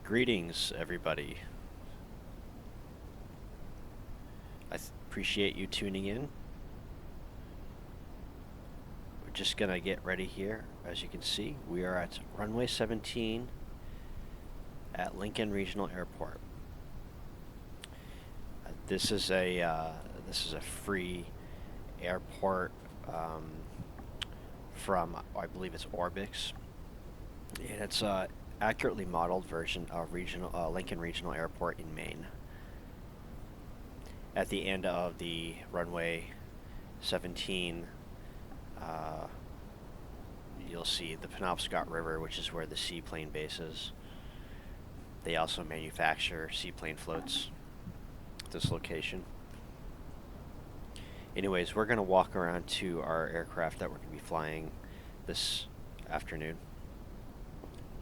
Greetings, everybody. I appreciate you tuning in. We're just gonna get ready here. As you can see, we are at runway 17 at Lincoln Regional Airport. This is a free airport from, I believe it's Orbix, and it's a accurately modeled version of Lincoln Regional Airport in Maine. At the end of the runway 17, you'll see the Penobscot River, which is where the seaplane base is. They also manufacture seaplane floats at this location. Anyways, we're going to walk around to our aircraft that we're going to be flying this afternoon.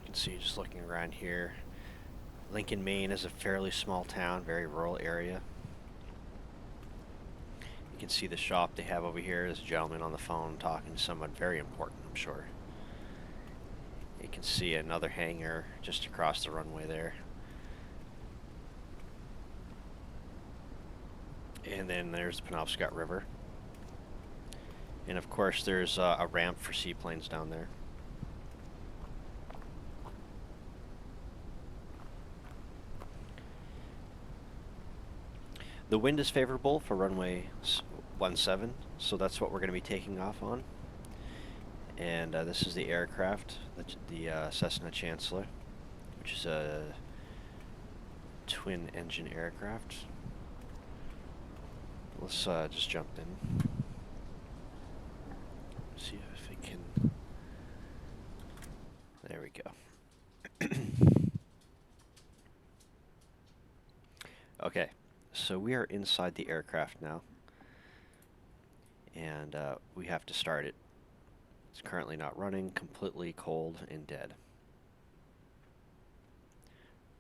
You can see just looking around here, Lincoln, Maine is a fairly small town, very rural area. You can see the shop they have over here. There's a gentleman on the phone talking to someone very important, I'm sure. You can see another hangar just across the runway there. And then there's the Penobscot River. And of course there's a ramp for seaplanes down there. The wind is favorable for runway 17, so that's what we're going to be taking off on. And this is the aircraft, the Cessna Chancellor, which is a twin engine aircraft. Let's just jump in. See if we can. There we go. Okay, so we are inside the aircraft now, and we have to start it. It's currently not running, completely cold and dead.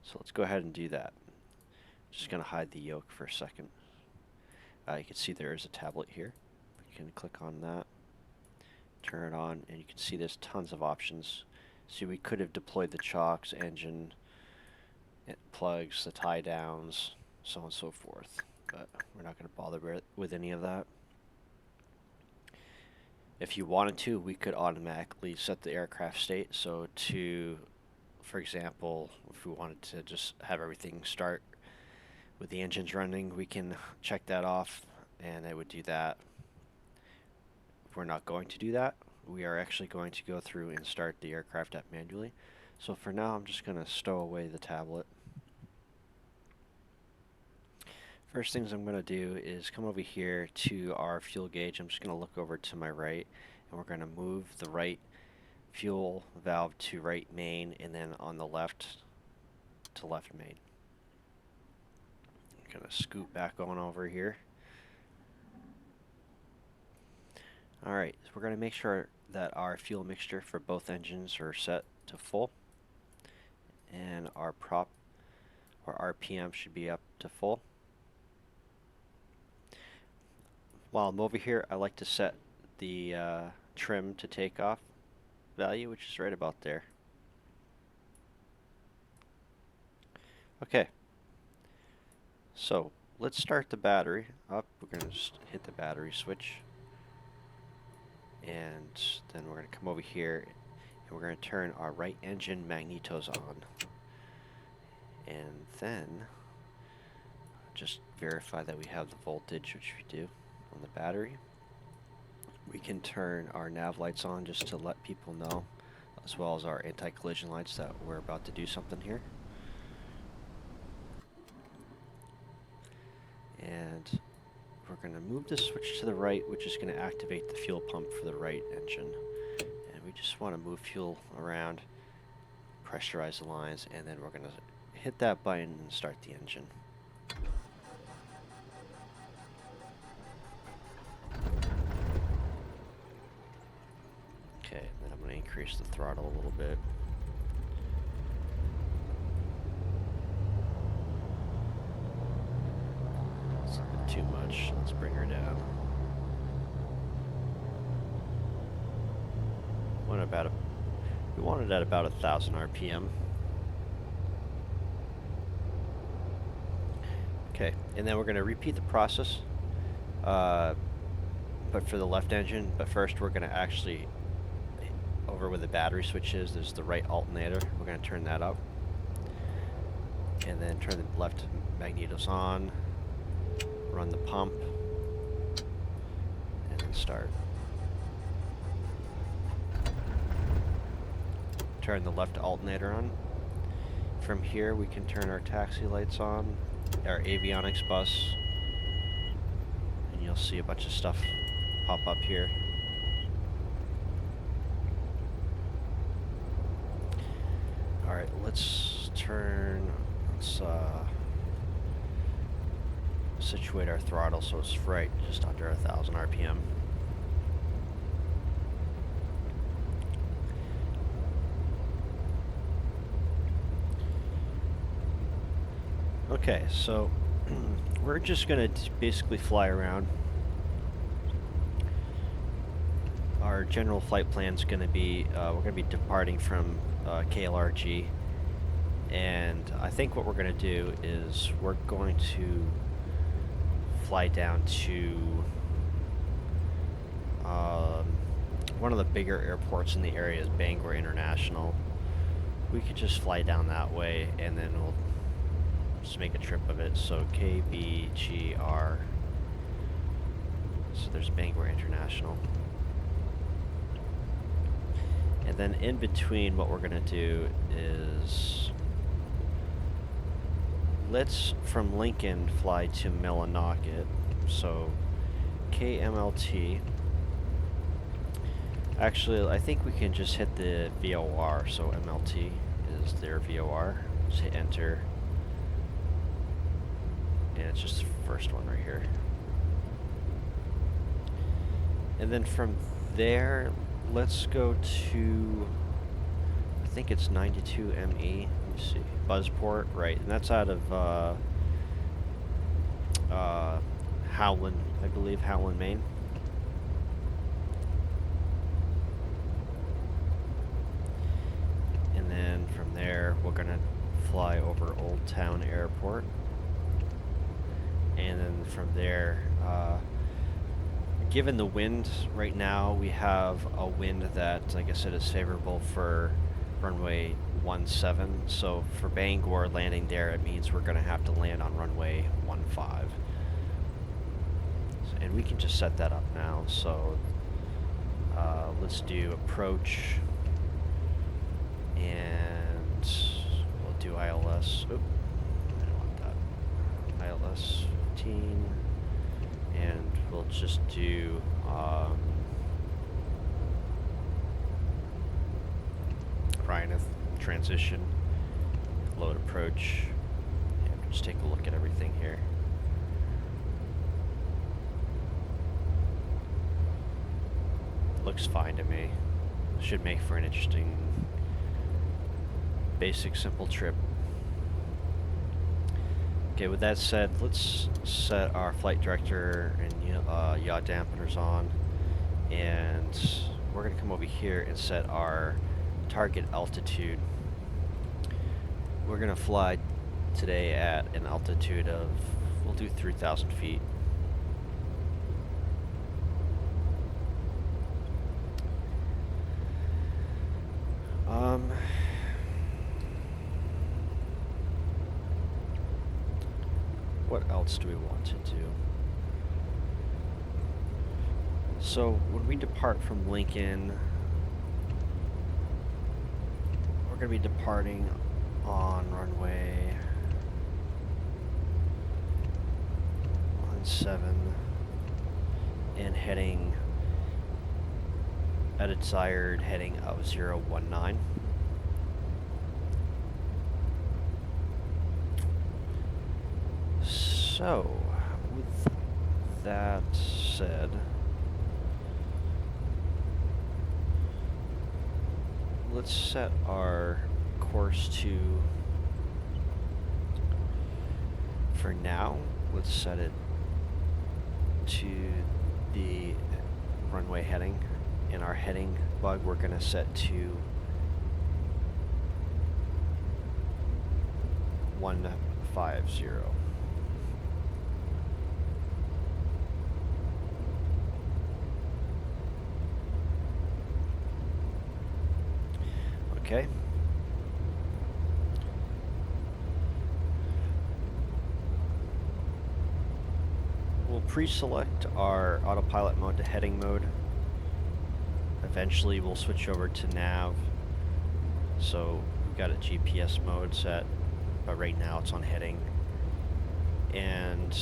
So let's go ahead and do that. Just going to hide the yoke for a second. You can see there is a tablet here. You can click on that, turn it on, and you can see there's tons of options. See, we could have deployed the chocks, engine, plugs, the tie downs, so on and so forth, but we're not going to bother with any of that. If you wanted to, we could automatically set the aircraft state. So to, for example, if we wanted to just have everything start with the engines running, we can check that off and it would do that. If we're not going to do that, we are actually going to go through and start the aircraft up manually. So for now, I'm just going to stow away the tablet. First things I'm going to do is come over here to our fuel gauge. I'm just going to look over to my right, and we're going to move the right fuel valve to right main, and then on the left to left main. I'm going to scoot back on over here. Alright, so we're going to make sure that our fuel mixture for both engines are set to full, and our prop or RPM should be up to full. While I'm over here, I like to set the trim to takeoff value, which is right about there. Okay, so let's start the battery up. We're going to just hit the battery switch, and then we're going to come over here and we're going to turn our right engine magnetos on, and then just verify that we have the voltage, which we do on the battery. We can turn our nav lights on just to let people know, as well as our anti-collision lights, that we're about to do something here. And we're going to move the switch to the right, which is going to activate the fuel pump for the right engine. And we just want to move fuel around, pressurize the lines, and then we're going to hit that button and start the engine. Okay, then I'm going to increase the throttle a little bit. It's a bit too much. Let's bring her down. We want it at about 1,000 RPM. Okay, and then we're going to repeat the process, but for the left engine. But first we're going to actually, over where the battery switch is, there's the right alternator. We're going to turn that up. And then turn the left magnetos on, run the pump, and then start. Turn the left alternator on. From here we can turn our taxi lights on, our avionics bus, and you'll see a bunch of stuff pop up here. Alright, let's situate our throttle so it's right just under 1,000 RPM. Okay, so we're just going to basically fly around. Our general flight plan is going to be, we're going to be departing from KLRG, and I think what we're going to do is we're going to fly down to one of the bigger airports in the area is Bangor International. We could just fly down that way, and then we'll just make a trip of it. So KBGR. So there's Bangor International. And then in between, what we're going to do is let's from Lincoln fly to Millinocket. So KMLT. Actually, I think we can just hit the VOR. So MLT is their VOR. Just hit enter. And it's just the first one right here. And then from there, let's go to, I think it's 92 ME. Let me see. Buzzport, right. And that's out of Howland, I believe, Howland, Maine. And then from there, we're going to fly over Old Town Airport. And then from there, given the wind right now, we have a wind that, like I said, is favorable for runway 17. So for Bangor landing there, it means we're going to have to land on runway 15. And we can just set that up now. So let's do approach, and we'll do ILS. Oop, I don't want that. ILS 15. And we'll just do Ryaneth transition, load approach, and just take a look at everything here. Looks fine to me. Should make for an interesting, basic, simple trip. Okay, with that said, let's set our flight director and yaw dampeners on, and we're going to come over here and set our target altitude. We're going to fly today at an altitude of, we'll do 3,000 feet. What else do we want to do? So when we depart from Lincoln, we're going to be departing on runway 17 and heading at a desired heading of 019. So, with that said, let's set our course to, for now, let's set it to the runway heading. In our heading bug, we're going to set to 150. Okay. We'll pre-select our autopilot mode to heading mode. Eventually we'll switch over to nav. So we've got a GPS mode set, but right now it's on heading. And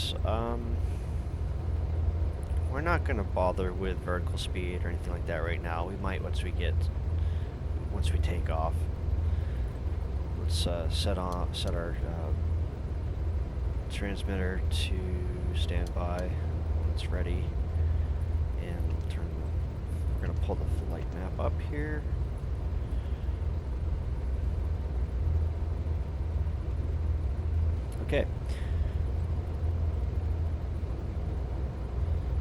we're not going to bother with vertical speed or anything like that right now. We might once we take off. Let's set our transmitter to standby when it's ready, and we're going to pull the flight map up here. Okay.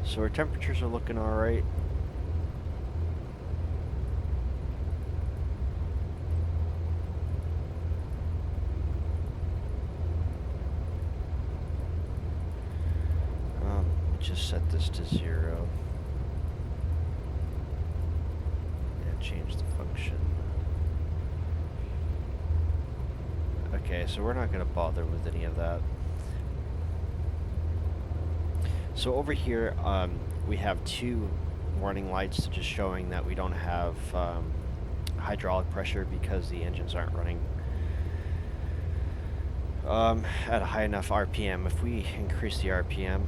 So our temperatures are looking all right. Just set this to 0 and change the function. Okay, so we're not going to bother with any of that. So over here, we have 2 warning lights just showing that we don't have hydraulic pressure because the engines aren't running at a high enough RPM. If we increase the RPM,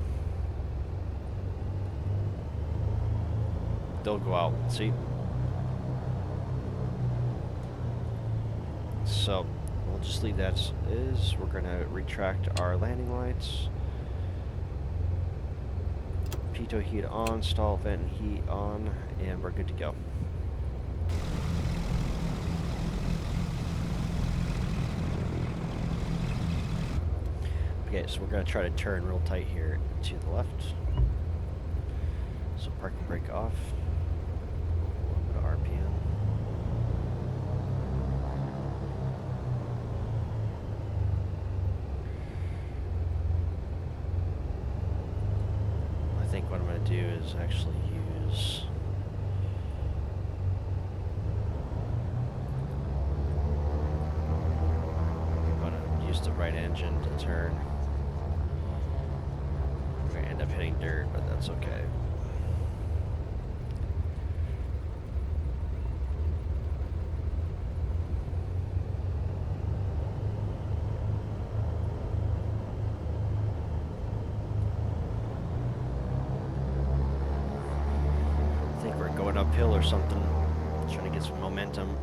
they'll go out. See? So we'll just leave that as is. We're going to retract our landing lights. Pitot heat on, stall vent and heat on, and we're good to go. Okay, so we're going to try to turn real tight here to the left. So parking brake off. A little bit of RPM. I think what I'm going to do is actually use the right engine to turn. We're going to end up hitting dirt, but that's okay. I think we're going uphill or something, trying to get some momentum.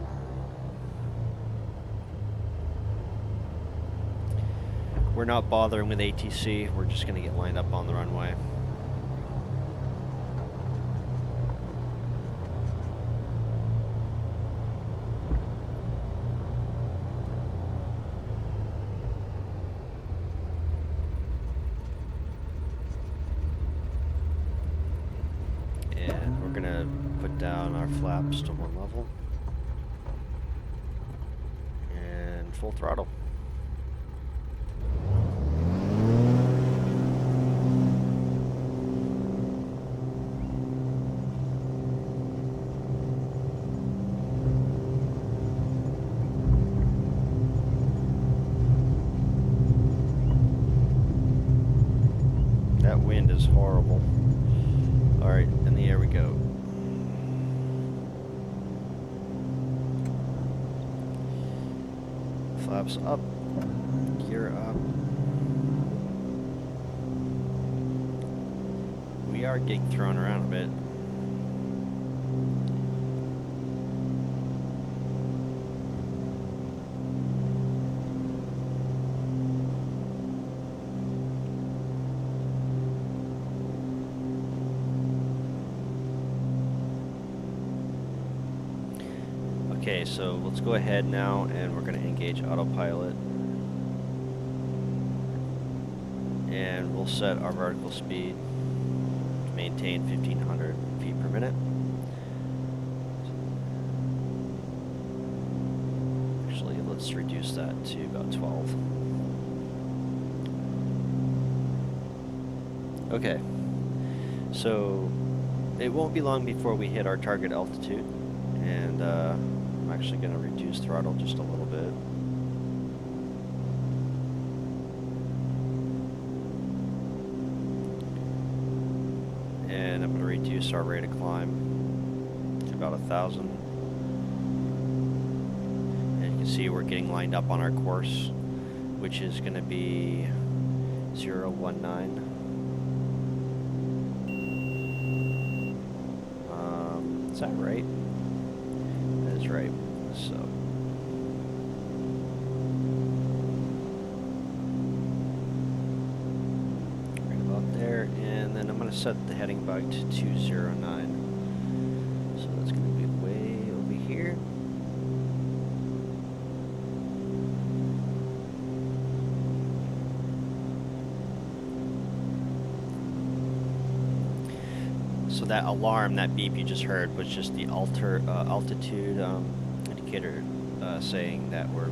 We're not bothering with ATC, we're just going to get lined up on the runway. And we're going to put down our flaps to 1 level. And full throttle. That wind is horrible. Alright, in the air we go. Flaps up. Gear up. We are getting thrown around a bit. Okay, so let's go ahead now and we're going to engage autopilot. And we'll set our vertical speed to maintain 1,500 feet per minute. Actually, let's reduce that to about 12. Okay, so it won't be long before we hit our target altitude, and I'm actually going to reduce throttle just a little bit. And I'm going to reduce our rate of climb to about 1,000. And you can see we're getting lined up on our course, which is going to be 019. Is that right? That is right. So right about there, and then I'm going to set the heading back to 209. So that's going to be way over here. So that alarm, that beep you just heard, was just the altitude indicator saying that we're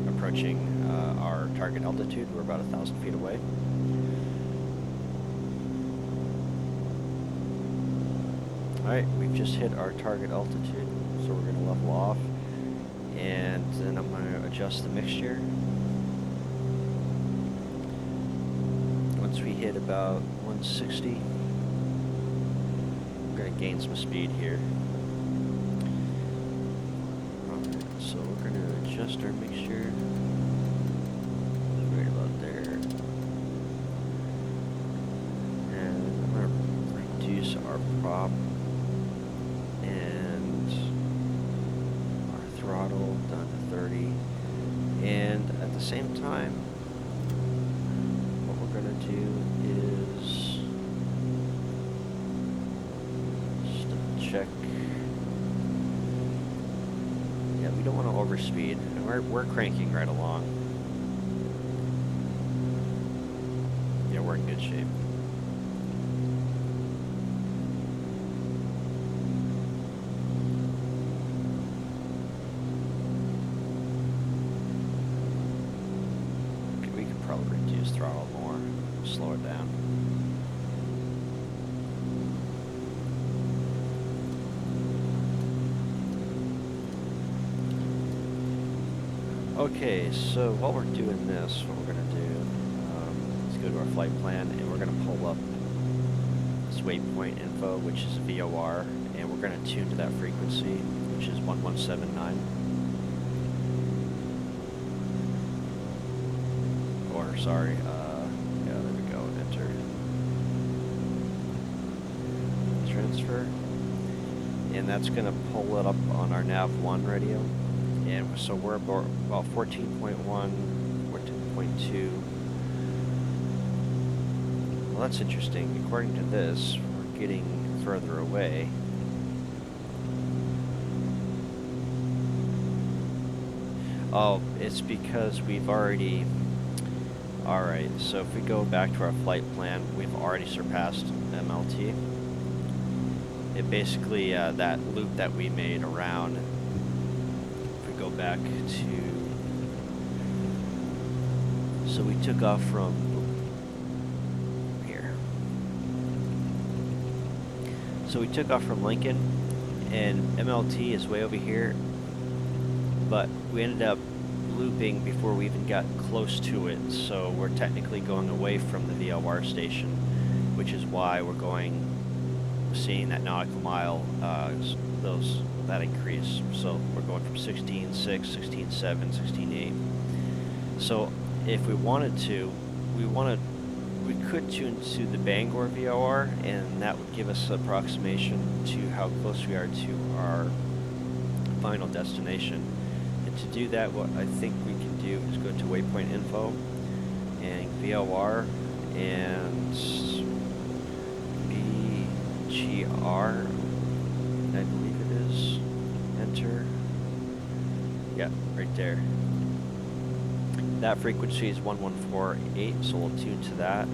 approaching our target altitude. We're about 1,000 feet away. Alright, we've just hit our target altitude, so we're going to level off, and then I'm going to adjust the mixture. Once we hit about 160, we're going to gain some speed here. Okay, so we're going to adjust our mixture right about there. And I'm going to reduce our prop and our throttle down to 30. And at the same time, what we're going to do is check. Yeah, we don't want to overspeed, and we're cranking right along. Yeah, we're in good shape. Okay, we could probably reduce throttle more, slow it down. Okay, so while we're doing this, what we're going to do is go to our flight plan, and we're going to pull up this waypoint info, which is VOR, and we're going to tune to that frequency, which is 1179. Or, sorry, yeah, there we go, enter. Transfer. And that's going to pull it up on our nav1 radio. And so we're about 14.1, 14.2. Well, that's interesting. According to this, we're getting further away. Oh, it's because we've already... Alright, so if we go back to our flight plan, we've already surpassed MLT. It basically, that loop that we made around... Go back to, so we took off from here. So we took off from Lincoln, and MLT is way over here, but we ended up looping before we even got close to it, so we're technically going away from the VLR station, which is why we're seeing that nautical mile, that increase. So we're going from 16.6, 16.7, 16.8. So if we wanted to, we could tune to the Bangor VOR, and that would give us an approximation to how close we are to our final destination. And to do that, what I think we can do is go to waypoint info and VOR and BGR, I believe it is. Enter. Yeah, right there. That frequency is 1148, so we'll tune to that,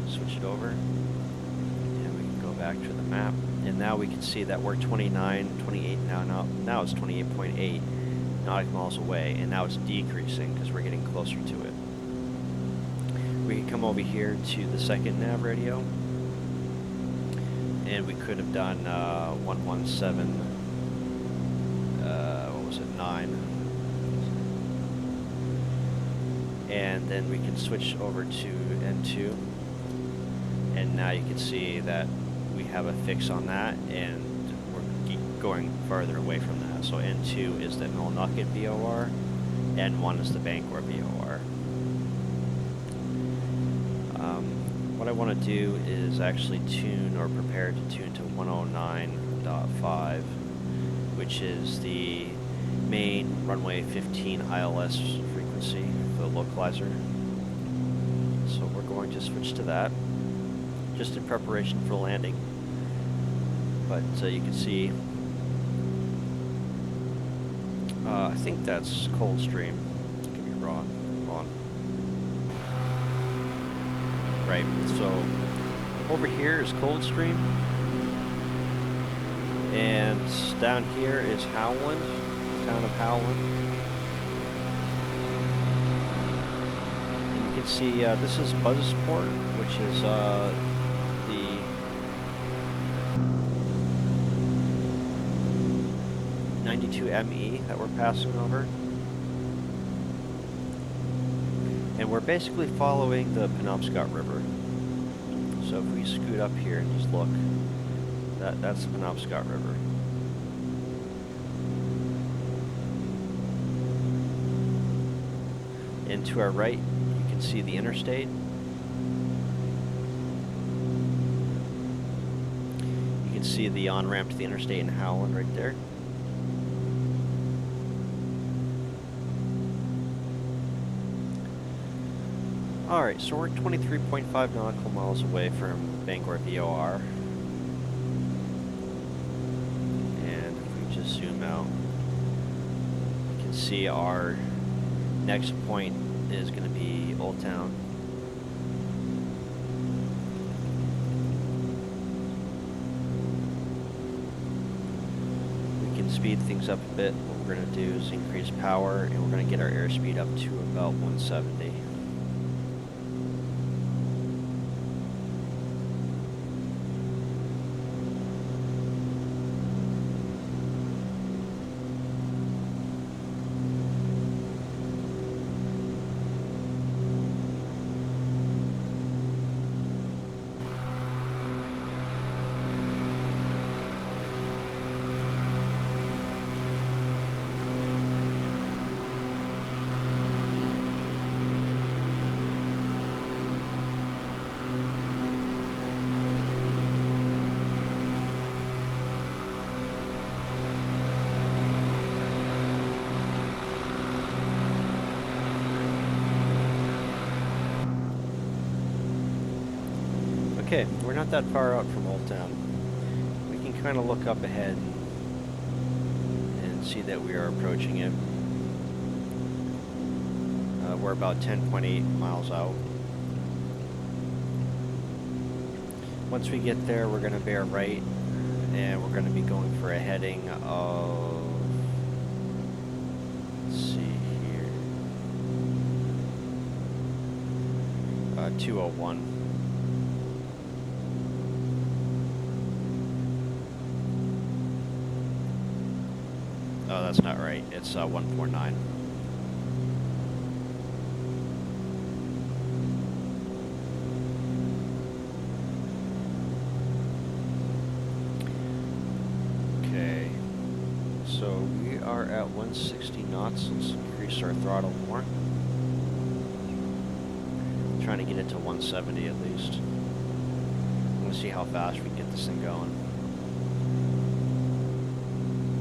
switch it over, and we can go back to the map. And now we can see that we're 28 now it's 28.8 nautical miles away, and now it's decreasing because we're getting closer to it. We can come over here to the second nav radio, and we could have done 117, what was it, 9. And then we can switch over to N2. And now you can see that we have a fix on that, and we're going farther away from that. So N2 is the Millinocket VOR, N1 is the Bangor VOR. What I want to do is actually tune or prepare to tune to 109.5, which is the Maine runway 15 ILS frequency for the localizer. So we're going to switch to that, just in preparation for landing. But you can see, I think that's Coldstream. Could be wrong. Hold on. Right, so over here is Coldstream, and down here is Howland, town of Howland. And you can see this is Buzzport, which is the 92ME that we're passing over. And we're basically following the Penobscot River. So if we scoot up here and just look, that's the Penobscot River. And to our right, you can see the interstate. You can see the on-ramp to the interstate in Howland right there. Alright, so we're 23.5 nautical miles away from Bangor VOR. And if we just zoom out, you can see our next point is going to be Old Town. We can speed things up a bit. What we're going to do is increase power, and we're going to get our airspeed up to about 170. Okay, we're not that far out from Old Town. We can kind of look up ahead and see that we are approaching it. We're about 10.8 miles out. Once we get there, we're going to bear right, and we're going to be going for a heading of, let's see here, 201. Oh, that's not right. It's 149. Okay. So we are at 160 knots. Let's increase our throttle more. I'm trying to get it to 170 at least. I'm going to see how fast we can get this thing going.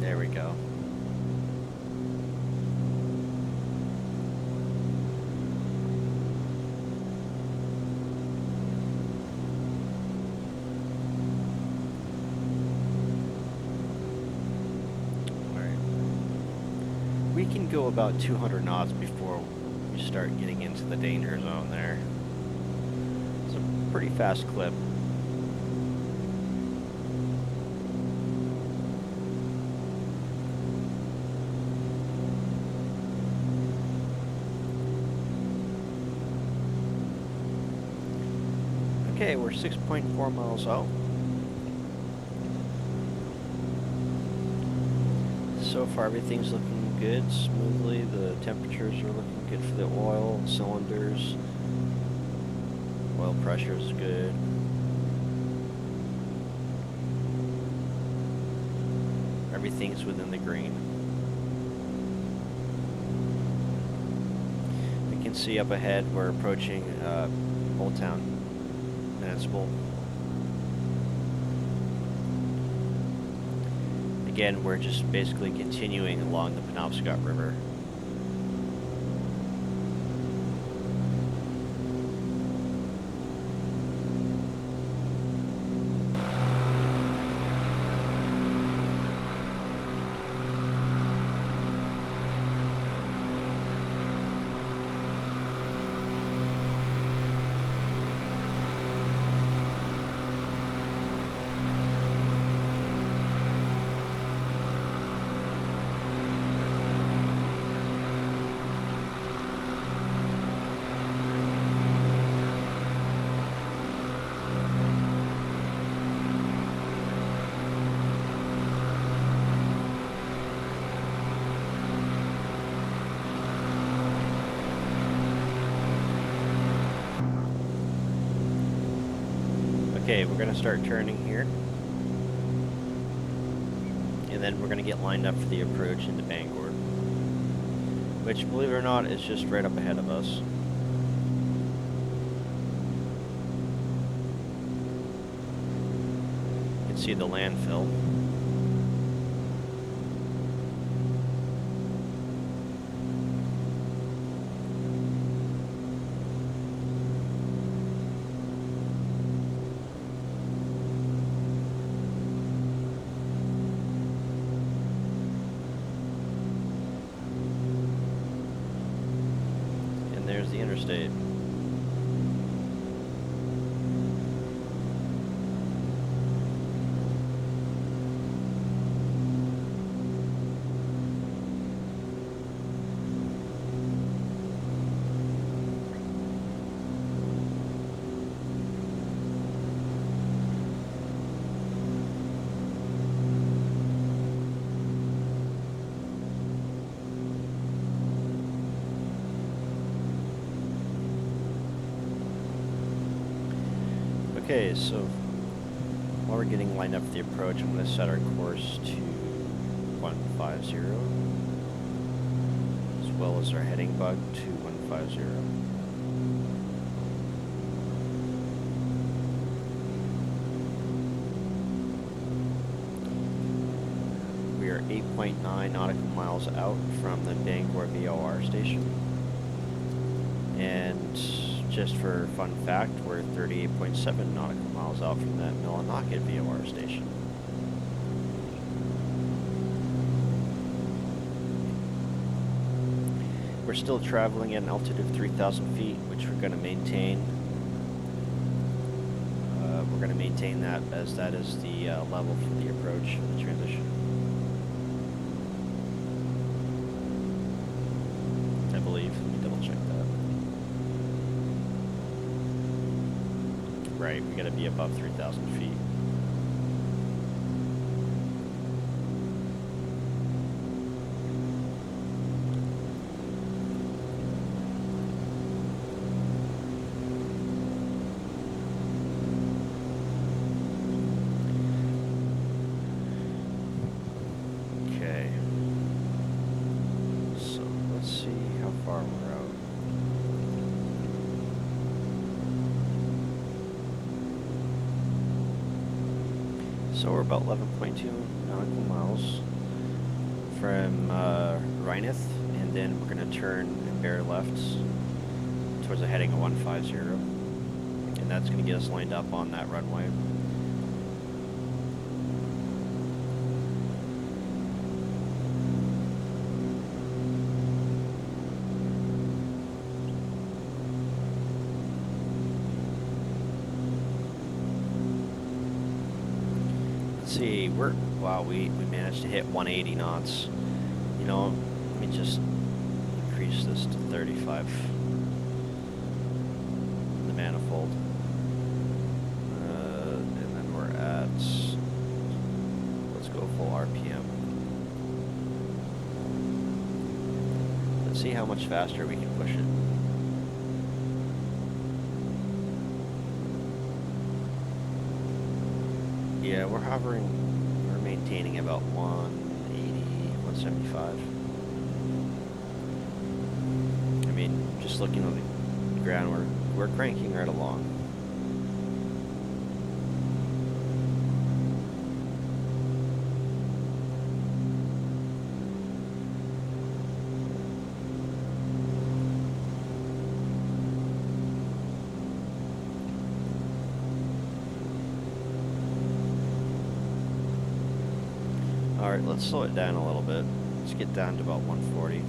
There we go. We can go about 200 knots before we start getting into the danger zone there. It's a pretty fast clip. Okay, we're 6.4 miles out. So so far everything's looking good, smoothly. The temperatures are looking good for the oil, cylinders. Oil pressure is good. Everything's within the green. We can see up ahead we're approaching Old Town Municipal. Again, we're just basically continuing along the Penobscot River. Okay, we're going to start turning here. And then we're going to get lined up for the approach into Bangor. Which, believe it or not, is just right up ahead of us. You can see the landfill. There's the interstate. Okay, so while we're getting lined up for the approach, I'm going to set our course to 150, as well as our heading bug to 150. We are 8.9 nautical miles out from the Bangor VFR station. And just for fun fact, we're 38.7 nautical miles out from that Millinocket VFR station. We're still traveling at an altitude of 3,000 feet, which we're going to maintain. We're going to maintain that as that is the level for the approach and the transition. I believe. Let me double check that. Right, we gotta be above 3,000 feet. Okay. So let's see how far we're out. So we're about 11.2 nautical miles from Rhineth, and then we're going to turn and bear left towards a heading of 150, and that's going to get us lined up on that runway. See, wow, we managed to hit 180 knots. You know, let me just increase this to 35. The manifold. And then we're at, let's go full RPM. Let's see how much faster we can push it. Yeah, we're maintaining about 180, 175. I mean, just looking at the ground, we're cranking right along. Alright, let's slow it down a little bit. Let's get down to about 140.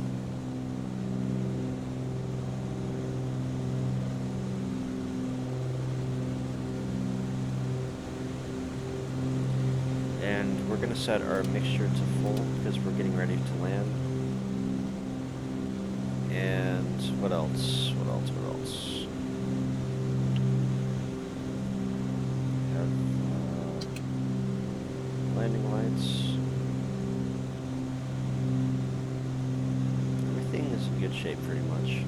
And we're going to set our mixture to full because we're getting ready to land. And what else? What else? What else? We have landing lights. Everything is in good shape pretty much.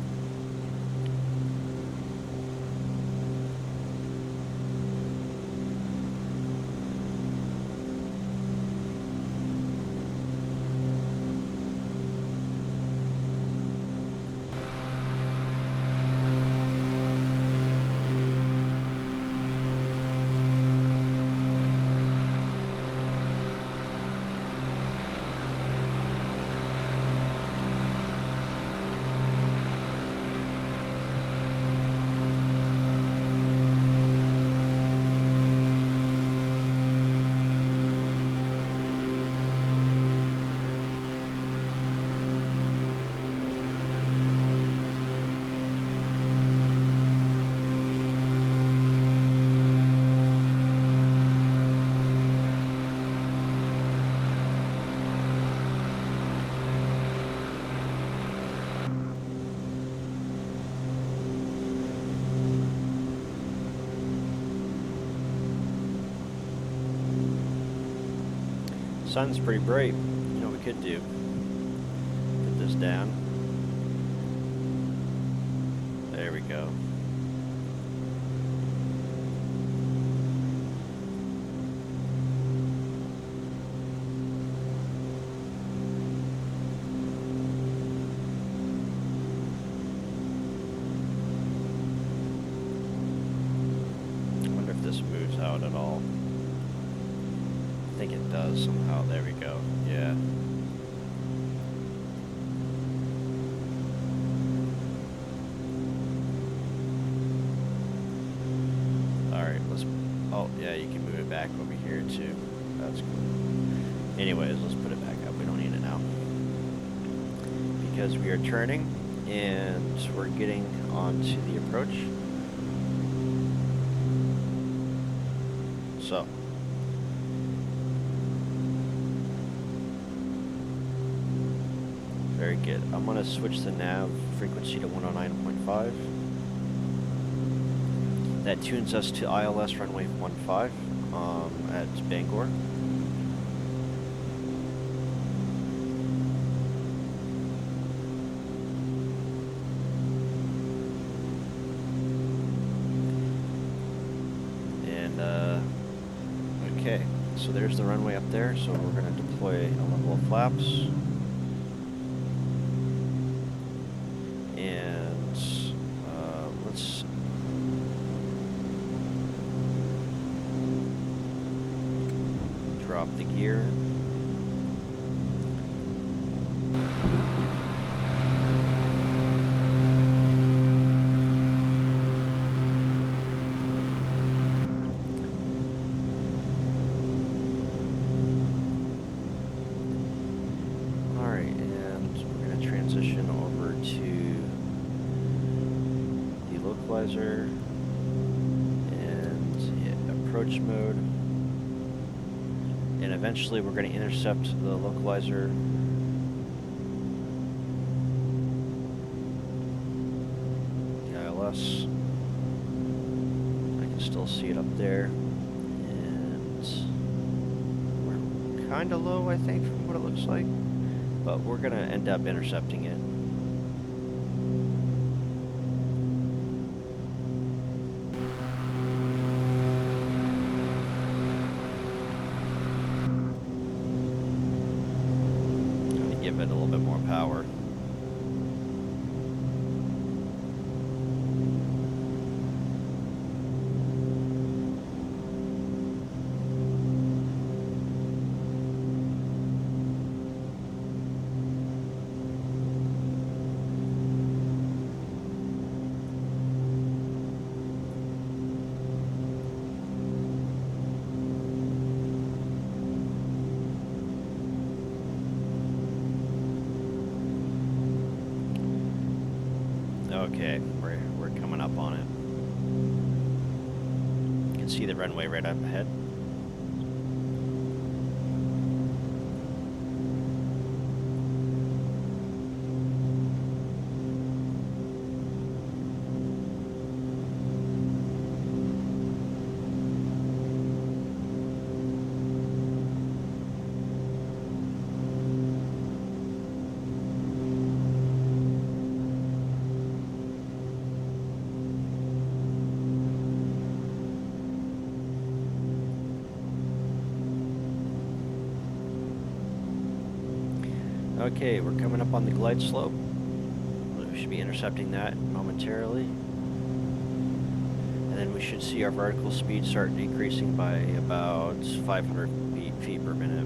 Sun's pretty bright. You know what we could do? Put this down. There we go. I wonder if this moves out at all. I think it does somehow. There we go. Yeah. Alright, let's... Oh, yeah, you can move it back over here, too. That's cool. Anyways, let's put it back up. We don't need it now. Because we are turning, and we're getting onto the approach. So... Very good. I'm going to switch the nav frequency to 109.5. That tunes us to ILS runway 15 at Bangor. And, okay. So there's the runway up there. So we're going to deploy a level of flaps. Let's drop the gear. Alright, and we're going to transition over to localizer and hit approach mode, and eventually we're going to intercept the localizer. The ILS, I can still see it up there, and we're kind of low, I think, from what it looks like, but we're going to end up intercepting it. give it a little bit more power. Okay, we're coming up on it. You can see the runway right up ahead. Okay, we're coming up on the glide slope. We should be intercepting that momentarily. And then we should see our vertical speed start decreasing by about 500 feet per minute.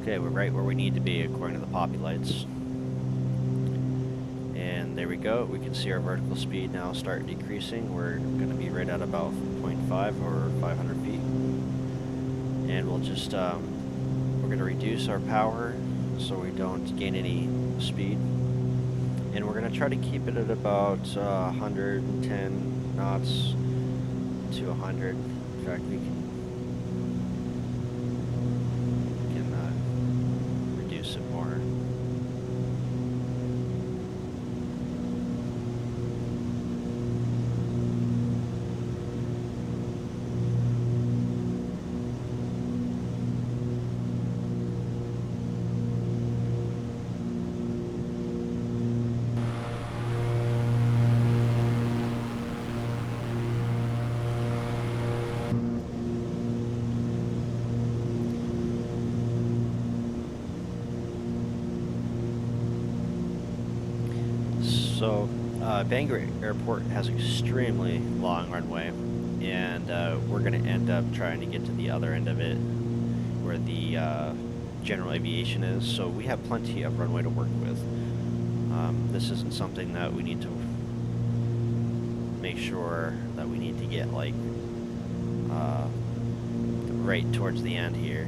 Okay, we're right where we need to be according to the poppy lights. And there we go. We can see our vertical speed now start decreasing. We're going to be right at about 0.5 or 500 feet. And we'll just, we're going to reduce our power so we don't gain any speed. And we're going to try to keep it at about 110 knots to 100. In fact, we can reduce it more. So, Bangor Airport has an extremely long runway, and we're going to end up trying to get to the other end of it, where the general aviation is. So we have plenty of runway to work with. This isn't something that we need to make sure that we need to get like right towards the end here.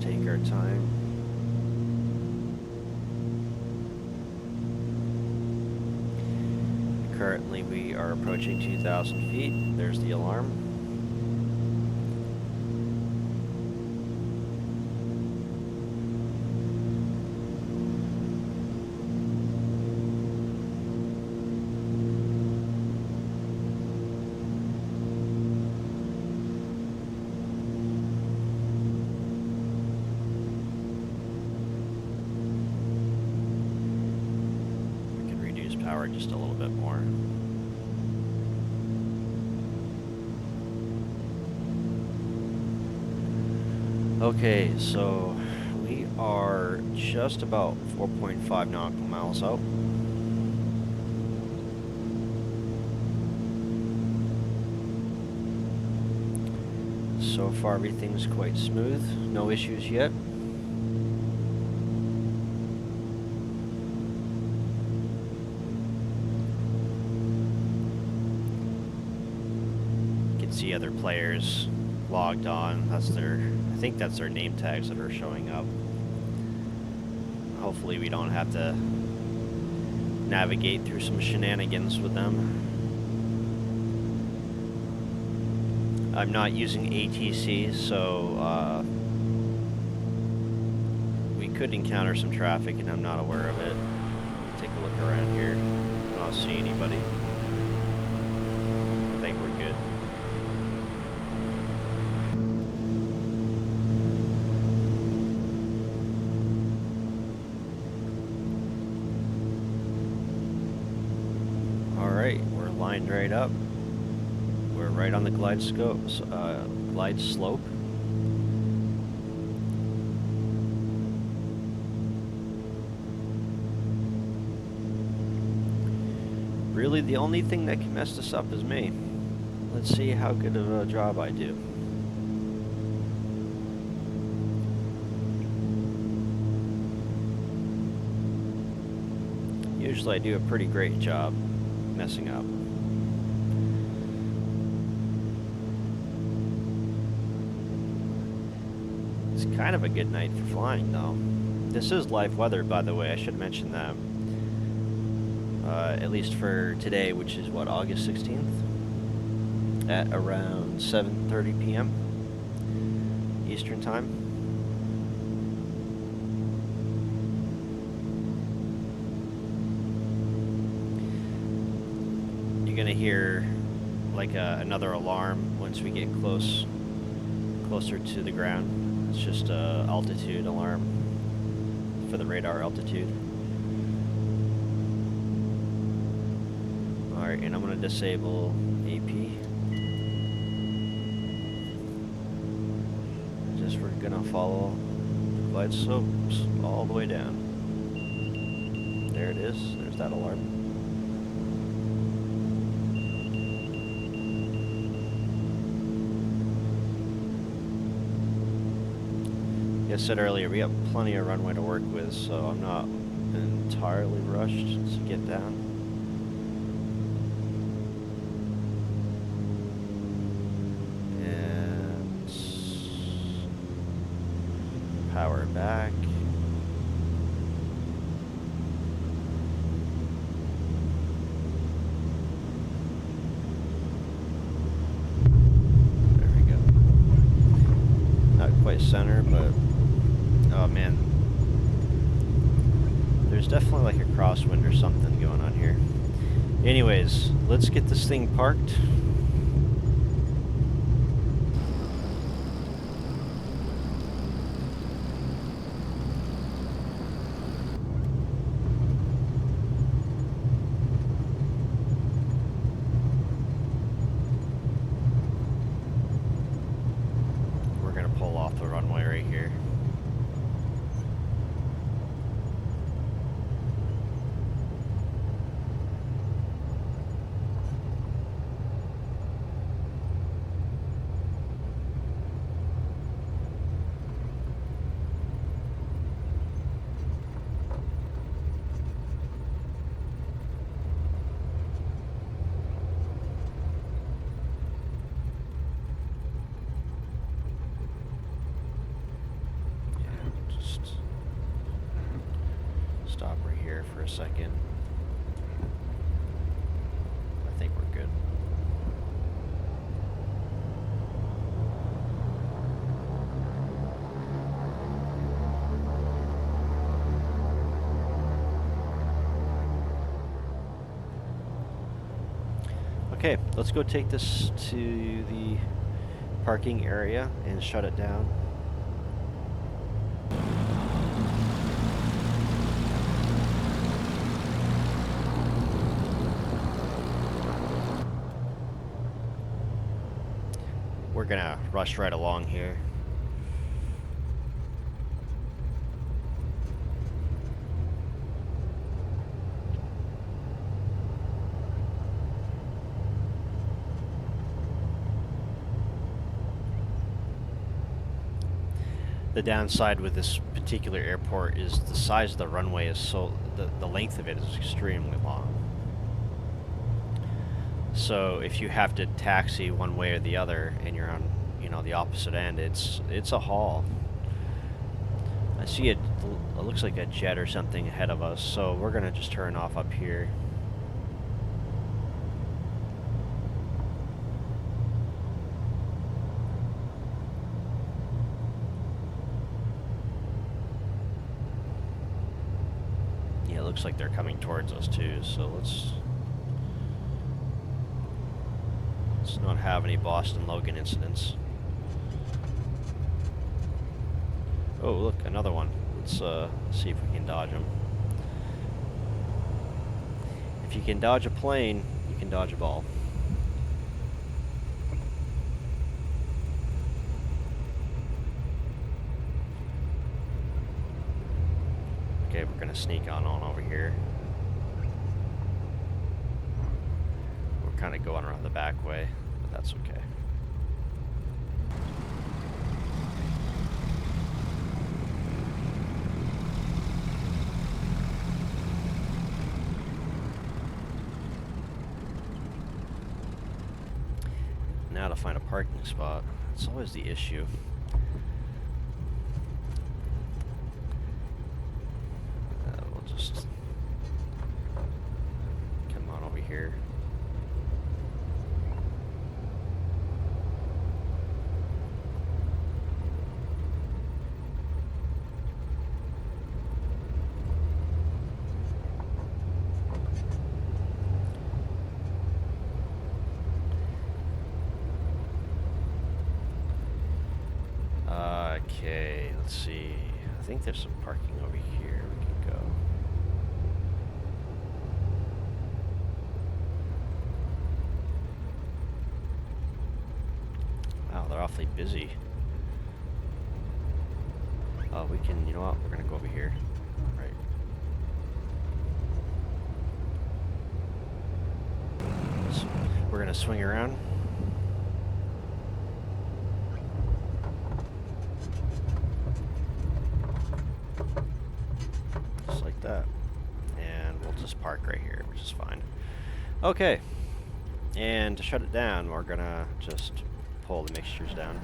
Take our time. Currently we are approaching 2,000 feet. There's the alarm. Power just a little bit more. Okay, so we are just about 4.5 nautical miles out. So far everything's quite smooth, no issues yet. See other players logged on. That's their, I think that's their name tags that are showing up. Hopefully we don't have to navigate through some shenanigans with them. I'm not using ATC, so we could encounter some traffic and I'm not aware of it. Take a look around here. I don't see anybody. I think we're good. lined right up. We're right on the glide slope. Really, the only thing that can mess this up is me. Let's see how good of a job I do. Usually I do a pretty great job messing up. It's kind of a good night for flying though. This is live weather, by the way, I should mention that. At least for today, which is what, August 16th? At around 7:30 p.m. Eastern Time. You're gonna hear like another alarm once we get closer to the ground. It's just a altitude alarm for the radar altitude. Alright, and I'm gonna disable AP. Just we're gonna follow the glide slopes all the way down. There it is, there's that alarm. Like I said earlier, we have plenty of runway to work with, so I'm not entirely rushed to get down. And power back. There we go. Not quite center, but oh man, there's definitely like a crosswind or something going on here. Anyways, let's get this thing parked. We're gonna pull off the runway right here. Stop right here for a second. I think we're good. Okay, let's go take this to the parking area and shut it down. We're gonna rush right along here. The downside with this particular airport is the size of the runway is so, the length of it is extremely long. So if you have to taxi one way or the other and you're on, you know, the opposite end, it's a haul. I see it looks like a jet or something ahead of us, so we're gonna just turn off up here. Yeah, it looks like they're coming towards us too, so let's not have any Boston Logan incidents. Oh, look, another one. Let's see if we can dodge them. If you can dodge a plane, You can dodge a ball. Okay, we're gonna sneak on over here. We're kind of going around the back way, but that's okay. Now to find a parking spot. It's always the issue. We'll just come on over here. Okay, let's see. I think there's some parking over here we can go. Wow, they're awfully busy. Oh, we can, you know what? We're gonna go over here. Right. So we're gonna swing around. That, and we'll just park right here, which is fine. Okay, and to shut it down, we're gonna just pull the mixtures down.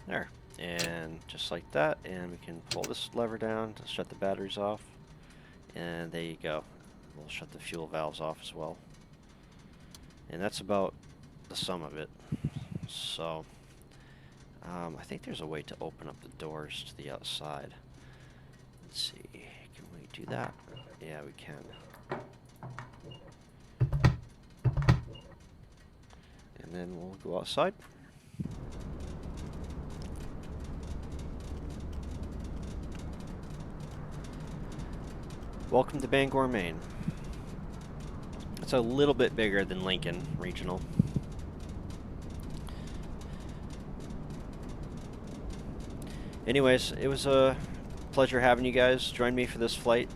There, and just like that, and we can pull this lever down to shut the batteries off, and there you go. We'll shut the fuel valves off as well, and that's about the sum of it. So I think there's a way to open up the doors to the outside. Let's see, can we do that? Yeah, we can. And then we'll go outside. Welcome to Bangor, Maine. It's a little bit bigger than Lincoln Regional. Anyways, it was a pleasure having you guys join me for this flight.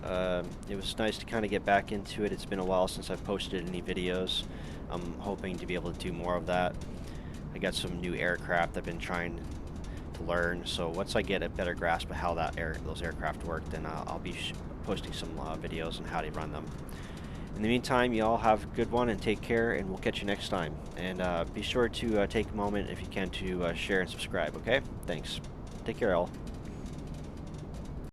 It was nice to kind of get back into it. It's been a while since I've posted any videos. I'm hoping to be able to do more of that. I got some new aircraft I've been trying to learn, so once I get a better grasp of how those aircraft work, then I'll be posting some videos on how to run them. In the meantime, you all have a good one and take care, and we'll catch you next time. And be sure to take a moment, if you can, to share and subscribe, okay? Thanks. Take care, all.